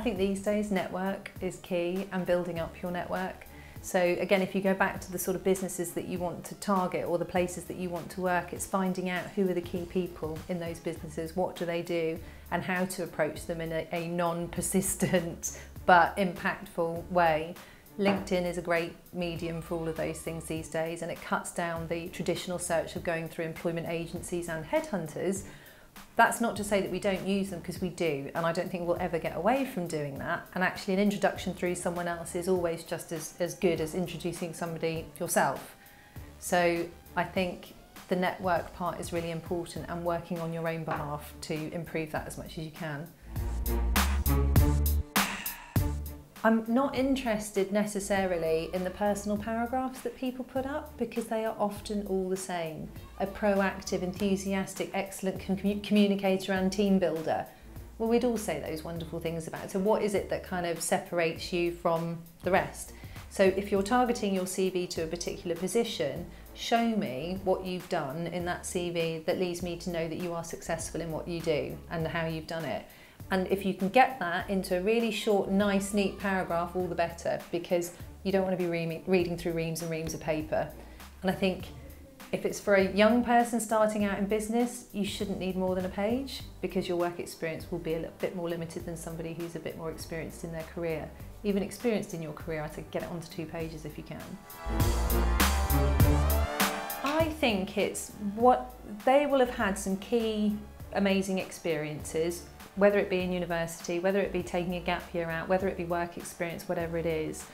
think these days network is key, and building up your network. So again, if you go back to the sort of businesses that you want to target or the places that you want to work, it's finding out who are the key people in those businesses, what do they do, and how to approach them in a non-persistent but impactful way. LinkedIn is a great medium for all of those things these days, and it cuts down the traditional search of going through employment agencies and headhunters. That's not to say that we don't use them, because we do, and I don't think we'll ever get away from doing that. And actually an introduction through someone else is always just as good as introducing somebody yourself. So I think the network part is really important, and working on your own behalf to improve that as much as you can. I'm not interested necessarily in the personal paragraphs that people put up, because they are often all the same. A proactive, enthusiastic, excellent communicator and team builder. Well, we'd all say those wonderful things about it. So what is it that kind of separates you from the rest? So if you're targeting your CV to a particular position, show me what you've done in that CV that leads me to know that you are successful in what you do and how you've done it. And if you can get that into a really short, nice, neat paragraph, all the better, because you don't want to be reading through reams and reams of paper. And I think if it's for a young person starting out in business, you shouldn't need more than a page, because your work experience will be a little bit more limited than somebody who's a bit more experienced in their career. Even experienced in your career, I'd say get it onto 2 pages if you can. I think it's what they will have had some key, amazing experiences, whether it be in university, whether it be taking a gap year out, whether it be work experience, whatever it is.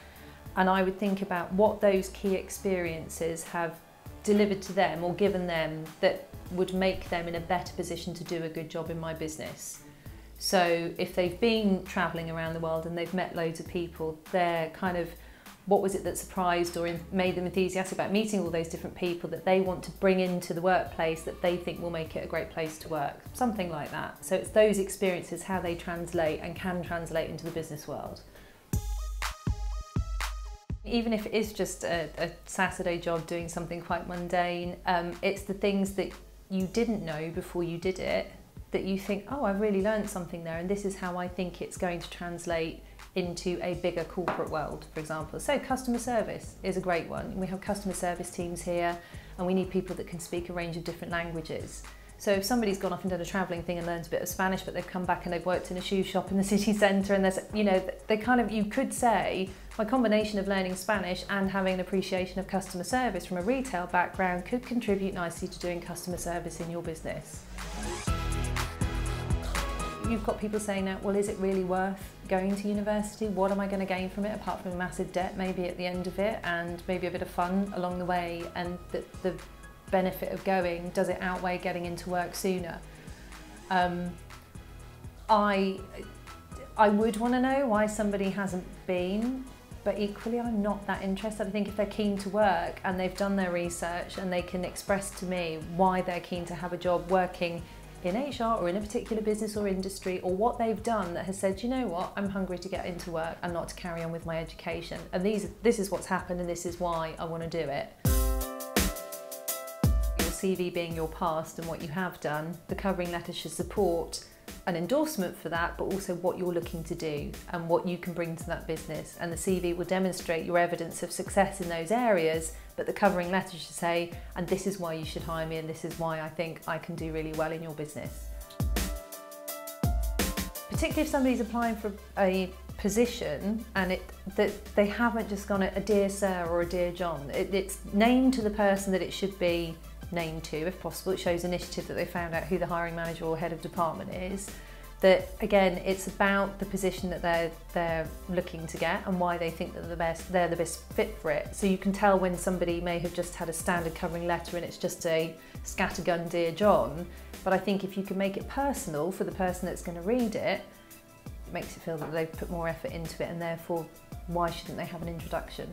And I would think about what those key experiences have delivered to them or given them that would make them in a better position to do a good job in my business. So if they've been travelling around the world and they've met loads of people, they're kind of, what was it that surprised or made them enthusiastic about meeting all those different people that they want to bring into the workplace that they think will make it a great place to work? Something like that. So it's those experiences, how they translate and can translate into the business world. Even if it is just a Saturday job doing something quite mundane, it's the things that you didn't know before you did it that you think, oh, I've really learned something there, and this is how I think it's going to translate into a bigger corporate world, for example. So customer service is a great one. We have customer service teams here, and we need people that can speak a range of different languages. So if somebody's gone off and done a travelling thing and learned a bit of Spanish, but they've come back and they've worked in a shoe shop in the city centre, and there's, you know, they kind of, you could say, my combination of learning Spanish and having an appreciation of customer service from a retail background could contribute nicely to doing customer service in your business. You've got people saying now, well, is it really worth going to university? What am I going to gain from it apart from a massive debt maybe at the end of it, and maybe a bit of fun along the way, and the benefit of going, does it outweigh getting into work sooner? I would want to know why somebody hasn't been, but equally I'm not that interested. I think if they're keen to work and they've done their research and they can express to me why they're keen to have a job working in HR or in a particular business or industry, or what they've done that has said, you know what, I'm hungry to get into work and not to carry on with my education, and this is what's happened and this is why I want to do it. Your CV being your past and what you have done, the covering letter should support an endorsement for that, but also what you're looking to do and what you can bring to that business. And the CV will demonstrate your evidence of success in those areas, but the covering letter should say, and this is why you should hire me, and this is why I think I can do really well in your business. Particularly if somebody's applying for a position and that they haven't just gone a dear sir or a dear John. It's named to the person that it should be named to, if possible. It shows initiative that they found out who the hiring manager or head of department is. That again, it's about the position that they're looking to get and why they think that they're the best fit for it. So you can tell when somebody may have just had a standard covering letter and it's just a scattergun dear John. But I think if you can make it personal for the person that's going to read it, it makes it feel that they've put more effort into it, and therefore why shouldn't they have an introduction?